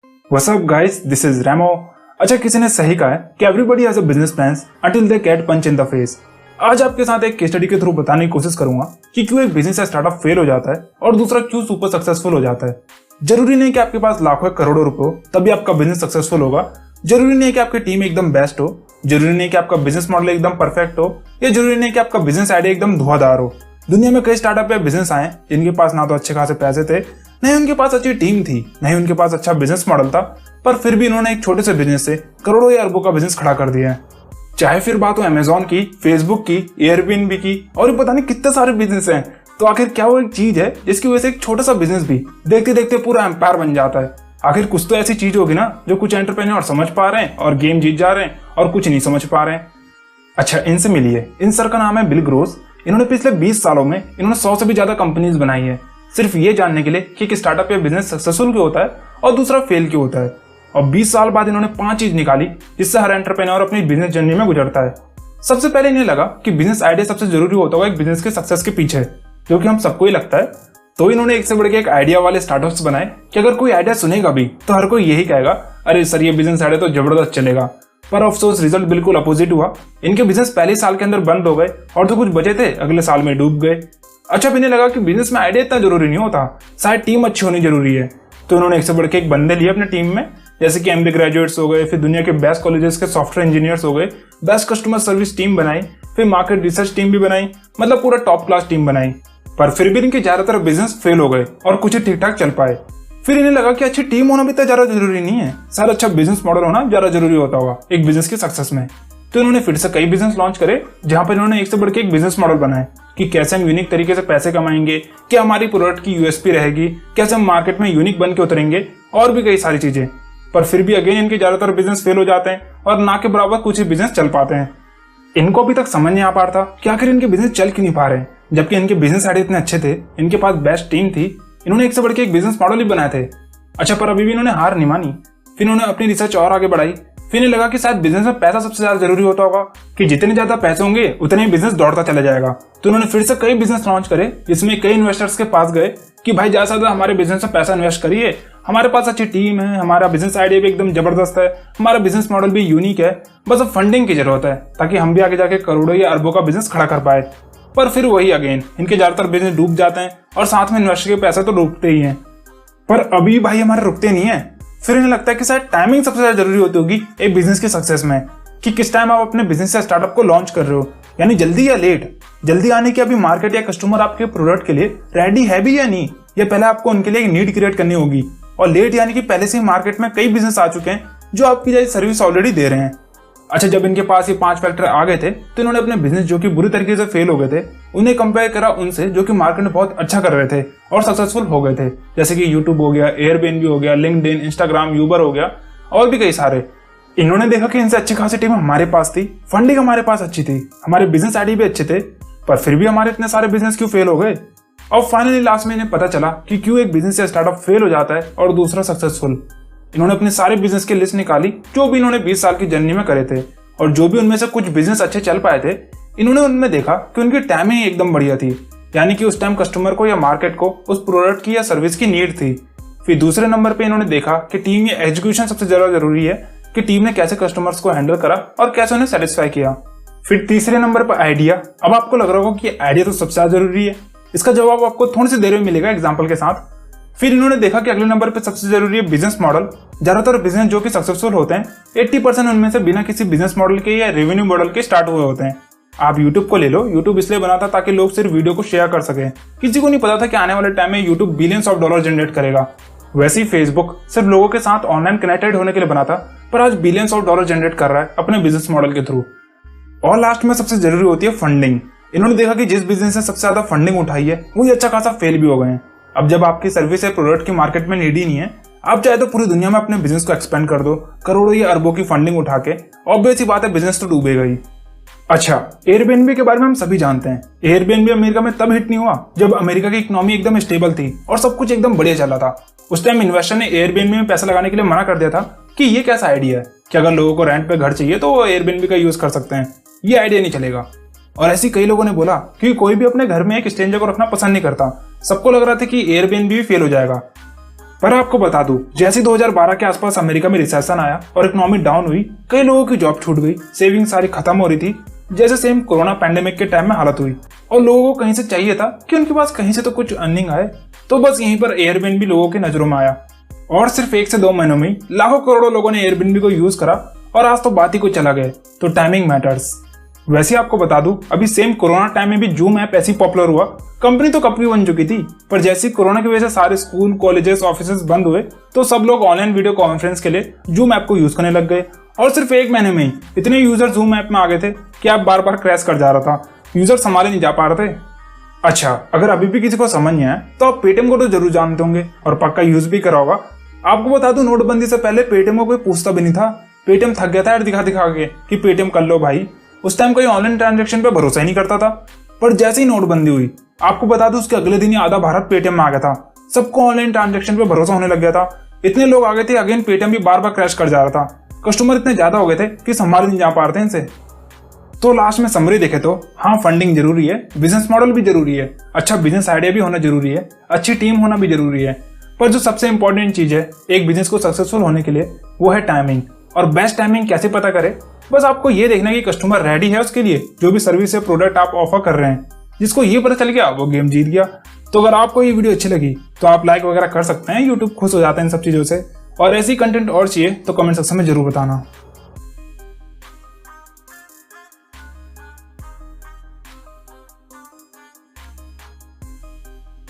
What's up guys, this is Remo. अच्छा, किसी ने सही कहा है कि everybody has a business plans until they get punch in the face. आज आपके साथ एक केस स्टडी के थ्रू बताने की कोशिश करूंगा कि क्यों एक बिजनेस या स्टार्टअप फेल हो जाता है और दूसरा क्यों सुपर सक्सेसफुल हो जाता है। जरूरी नहीं कि आपके पास लाखों करोड़ों रुपए हो तभी आपका बिजनेस सक्सेसफुल होगा। जरूरी नहीं कि आपकी टीम एकदम बेस्ट हो। जरूरी नहीं कि आपका बिजनेस मॉडल एकदम परफेक्ट हो। या जरूरी नहीं कि आपका बिजनेस आइडिया एकदम धुआंधार हो। दुनिया में कई स्टार्टअप या बिजनेस आए जिनके पास ना तो अच्छे खासे पैसे थे, न ही उनके पास अच्छी टीम थी, न ही उनके पास अच्छा बिजनेस मॉडल था, पर फिर भी इन्होंने एक छोटे से बिजनेस से करोड़ों या अरबों का बिजनेस खड़ा कर दिया है। चाहे फिर बात हो अमेजॉन की, फेसबुक की, एयरबीएनबी की और पता नहीं कितने सारे बिजनेस हैं। तो आखिर क्या वो एक चीज है जिसकी वजह से एक छोटा सा बिजनेस भी देखते देखते पूरा एम्पायर बन जाता है। आखिर कुछ तो ऐसी चीज होगी ना जो कुछ एंटरप्रेन्योर समझ पा रहे हैं और गेम जीत जा रहे हैं और कुछ नहीं समझ पा रहे हैं। अच्छा, इनसे मिलिए। इन सर का नाम है बिल ग्रोस। इन्होंने पिछले 20 सालों में इन्होंने 100 से भी ज्यादा कंपनीज बनाई है, सिर्फ ये जानने के लिए कि एक स्टार्टअप या बिजनेस सक्सेसफुल क्यों होता है और दूसरा फेल क्यों होता है। और 20 साल बाद इन्होंने 5 चीज निकाली जिससे हर एंटरप्रेन्योर अपनी बिजनेस जर्नी में गुजरता है। सबसे पहले इन्हें लगा कि बिजनेस आइडिया सबसे जरूरी होता होगा एक बिजनेस के सक्सेस के पीछे, जो कि हम सबको ही लगता है। तो इन्होंने एक से बढ़ के एक आइडिया वाले स्टार्टअप्स बनाए कि अगर कोई आइडिया सुनेगा भी तो हर कोई यही कहेगा, अरे सर ये बिजनेस आइडिया तो जबरदस्त चलेगा। पर अफसोस रिजल्ट बिल्कुल अपोजिट हुआ। इनके बिजनेस पहले साल के अंदर बंद हो गए और जो कुछ बचे थे अगले साल में डूब गए। अच्छा, इन्हें लगा कि बिजनेस में आइडिया इतना जरूरी नहीं होता, शायद टीम अच्छी होनी जरूरी है। तो इन्होंने एक से बढ़ के एक बंदे लिए अपने टीम में, जैसे कि एमबी ग्रेजुएट्स हो गए, फिर दुनिया के बेस्ट कॉलेजेस के सॉफ्टवेयर इंजीनियर्स हो गए, बेस्ट कस्टमर सर्विस टीम बनाई, फिर मार्केट रिसर्च टीम भी बनाई, मतलब पूरा टॉप क्लास टीम बनाई। पर फिर भी इनके ज्यादातर बिजनेस फेल हो गए और कुछ ही ठीक ठाक चल पाए। फिर इन्हें लगा कि अच्छी टीम होना भी तो ज्यादा जरूरी नहीं है, शायद अच्छा बिजनेस मॉडल होना ज्यादा जरूरी होता होगा एक बिजनेस की सक्सेस में। तो इन्होंने फिर से कई बिजनेस लॉन्च करे जहां पर इन्होंने एक से बढ़ के एक बिजनेस मॉडल बनाए कि कैसे हम यूनिक तरीके से पैसे कमाएंगे, क्या हमारी प्रोडक्ट की यूएसपी रहेगी, कैसे हम मार्केट में यूनिक बन के उतरेंगे और भी कई सारी चीजें। पर फिर भी अगेन इनके ज्यादातर बिजनेस फेल हो जाते हैं और ना के बराबर कुछ ही बिजनेस चल पाते हैं। इनको अभी तक समझ नहीं आ पा रहा था कि आखिर इनके बिजनेस चल क्यों नहीं पा रहे, जबकि इनके बिजनेस आइडिया इतने अच्छे थे, इनके पास बेस्ट टीम थी, इन्होंने एक से बढ़ के एक बिजनेस मॉडल ही बनाए थे। अच्छा, पर अभी भी इन्होंने हार नहीं मानी। फिर इन्होंने अपनी रिसर्च और आगे बढ़ाई। फिर इन्हें लगा कि शायद बिजनेस में पैसा सबसे ज्यादा जरूरी होता होगा, कि जितने ज्यादा पैसे होंगे उतने ही बिजनेस दौड़ता चला जाएगा। तो उन्होंने फिर से कई बिजनेस लॉन्च करे जिसमें कई इन्वेस्टर्स के पास गए कि भाई ज्यादा से ज्यादा हमारे बिजनेस में पैसा इन्वेस्ट करिए, हमारे पास अच्छी टीम है, हमारा बिजनेस आइडिया भी एकदम जबरदस्त है, हमारा बिजनेस मॉडल भी यूनिक है, बस अब फंडिंग की जरूरत है ताकि हम भी आगे जाके करोड़ों या अरबों का बिजनेस खड़ा कर पाए। पर फिर वही अगेन इनके ज्यादातर बिजनेस डूब जाते हैं और साथ में इन्वेस्टर के पैसे तो डूबते ही हैं। पर अभी भाई हमारे रुकते नहीं है। फिर इन्हें लगता है कि शायद टाइमिंग सबसे ज्यादा जरूरी होती होगी एक बिजनेस की सक्सेस में, कि किस टाइम आप अपने बिजनेस या स्टार्टअप को लॉन्च कर रहे हो, यानी जल्दी या लेट। जल्दी आने की अभी मार्केट या कस्टमर आपके प्रोडक्ट के लिए रेडी है भी या नहीं, या पहले आपको उनके लिए एक नीड क्रिएट करनी होगी। और लेट यानी कि पहले से ही मार्केट में कई बिजनेस आ चुके हैं जो आपकी जैसी सर्विस ऑलरेडी दे रहे हैं। अच्छा, जब इनके पास ये 5 फैक्टर आ गए थे तो इन्होंने अपने बिजनेस जो कि बुरी तरीके से फेल हो गए थे उन्हें कंपेयर करा उनसे जो कि मार्केट में बहुत अच्छा कर रहे थे और सक्सेसफुल हो गए थे, जैसे कि यूट्यूब हो गया, एयरबीएनबी हो गया, लिंक्डइन, इंस्टाग्राम, यूबर हो गया और भी कई सारे। इन्होंने देखा कि इनसे अच्छी खासी टीम हमारे पास थी, फंडिंग हमारे पास अच्छी थी, हमारे बिजनेस आइडिया भी अच्छे थे, पर फिर भी हमारे इतने सारे बिजनेस क्यों फेल हो गए। और फाइनली लास्ट में इन्हें पता चला कि क्यों एक बिजनेस या स्टार्टअप फेल हो जाता है और दूसरा सक्सेसफुल। इन्होंने अपने सारे बिजनेस की लिस्ट निकाली जो भी इन्होंने 20 साल की जर्नी में करे थे, और जो भी उनमें से कुछ बिजनेस अच्छे चल पाए थे इन्होंने उनमें देखा कि उनकी टाइमिंग एकदम बढ़िया थी, यानी कि उस टाइम कस्टमर को या मार्केट को उस प्रोडक्ट की या सर्विस की नीड थी। फिर दूसरे नंबर पे इन्होंने देखा कि टीम या एजुकेशन सबसे ज्यादा जरूरी है, कि टीम ने कैसे कस्टमर्स को हैंडल करा और कैसे उन्हें सेटिस्फाई किया। फिर तीसरे नंबर पर आइडिया। अब आपको लग रहा होगा कि आइडिया तो सबसे ज्यादा जरूरी है, इसका जवाब आपको थोड़ी सी देर में मिलेगा एग्जाम्पल के साथ। फिर इन्होंने देखा कि अगले नंबर पे सबसे जरूरी है बिजनेस मॉडल। ज्यादातर बिजनेस जो कि सक्सेसफुल होते हैं 80% उनमें से बिना किसी बिजनेस मॉडल के या रेवेन्यू मॉडल के स्टार्ट हुए होते हैं। आप यूट्यूब को ले लो, यूट्यूब इसलिए बना था ताकि लोग सिर्फ वीडियो को शेयर कर सकें। किसी को नहीं पता था कि आने वाले टाइम में YouTube billions of dollar generate करेगा। वैसे ही फेसबुक सिर्फ लोगों के साथ ऑनलाइन कनेक्टेड होने के लिए बना था, पर आज बिलियंस ऑफ डॉलर जनरेट कर रहा है अपने बिजनेस मॉडल के थ्रू। और लास्ट में सबसे जरूरी होती है फंडिंग। इन्होंने देखा कि जिस बिजनेस ने सबसे ज्यादा फंडिंग उठाई है वही अच्छा खासा फेल भी हो गए हैं। अब जब आपकी सर्विस या प्रोडक्ट की मार्केट में नीड ही नहीं है, आप चाहे तो पूरी दुनिया में अपने बिजनेस को एक्सपेंड कर दो, करोड़ों या अरबों की फंडिंग उठा के, ऑब्वियस सी बात है बिजनेस तो डूबेगा ही। अच्छा, एयरबीएनबी के बारे में हम सभी जानते हैं। एयरबीएनबी अमेरिका में तब हिट नहीं हुआ जब अमेरिका की इकोनॉमी एकदम स्टेबल थी और सब कुछ एकदम बढ़िया चला था। उस टाइम इन्वेस्टर ने एयरबीएनबी में पैसा लगाने के लिए मना कर दिया था कि ये कैसा आइडिया है कि अगर लोगों को रेंट पे घर चाहिए तो वो एयरबीएनबी का यूज कर सकते हैं, ये आइडिया नहीं चलेगा। और ऐसी कई लोगों ने बोला कि कोई भी अपने घर में एक स्ट्रेंजर को रखना पसंद नहीं करता। सबको लग रहा था कि एयरबीएनबी भी फेल हो जाएगा। पर आपको बता दूं, जैसे 2012 के आसपास अमेरिका में रिसेशन आया और इकोनॉमी डाउन हुई, कई लोगों की जॉब छूट गई, सेविंग सारी खत्म हो रही थी। जैसे सेम कोरोना पैंडेमिक के टाइम में हालत हुई और लोगों को कहीं से चाहिए था कि उनके पास कहीं से तो कुछ अर्निंग आए, तो बस यहीं पर एयरबीएनबी लोगों की नजरों में आया और सिर्फ 1 से 2 महीनों में लाखों करोड़ों लोगों ने एयरबीएनबी को यूज करा और आज तो बात ही कुछ चला गया। तो टाइमिंग मैटर्स। वैसे आपको बता दूं, अभी सेम कोरोना टाइम में भी जूम ऐप ऐसी पॉपुलर हुआ। कंपनी तो कंपनी बन चुकी थी, पर जैसे कोरोना की वजह से सारे स्कूल, कॉलेजेस, ऑफिसेज बंद हुए, तो सब लोग ऑनलाइन वीडियो कॉन्फ्रेंस के लिए जूम ऐप को यूज करने लग गए और सिर्फ 1 महीने में ही इतने यूजर जूम ऐप में आ गए थे कि ऐप बार बार क्रैश कर जा रहा था, यूजर संभाले नहीं जा पा रहे थे। अच्छा, अगर अभी भी किसी को समझ नहीं आया तो आप पेटीएम को तो जरूर जानते होंगे और पक्का यूज भी करा होगा। आपको बता दूं, नोटबंदी से पहले पेटीएम को कोई पूछता भी नहीं था। पेटीएम थक गया था यार दिखा दिखा के कि पेटीएम कर लो भाई। उस टाइम कोई ऑनलाइन ट्रांजैक्शन पे भरोसा ही नहीं करता था। पर जैसे ही नोटबंदी हुई, आपको बता दूं, उसके अगले दिन ही आधा भारत पेटीएम में आ गया था। सबको ऑनलाइन ट्रांजैक्शन पे भरोसा होने लग गया था। इतने लोग आ गए थे, अगेन पेटीएम भी बार बार क्रैश कर जा रहा था। कस्टमर इतने ज्यादा हो गए थे कि संभाल नहीं जा पा रहे थे इनसे। तो लास्ट में समरी देखे तो हाँ, फंडिंग जरूरी है, बिजनेस मॉडल भी जरूरी है, अच्छा बिजनेस आइडिया भी होना जरूरी है, अच्छी टीम होना भी जरूरी है, पर जो सबसे इंपॉर्टेंट चीज है एक बिजनेस को सक्सेसफुल होने के लिए, वो है टाइमिंग। और बेस्ट टाइमिंग कैसे पता करें? बस आपको ये देखना कि कस्टमर रेडी है उसके लिए, जो भी सर्विस या प्रोडक्ट आप ऑफर कर रहे हैं। जिसको ये पता चल गया वो गेम जीत गया। तो अगर आपको ये वीडियो अच्छी लगी तो आप लाइक वगैरह कर सकते हैं, यूट्यूब खुश हो जाता है इन सब चीजों से। और ऐसी कंटेंट और चाहिए तो कमेंट सेक्शन में जरूर बताना।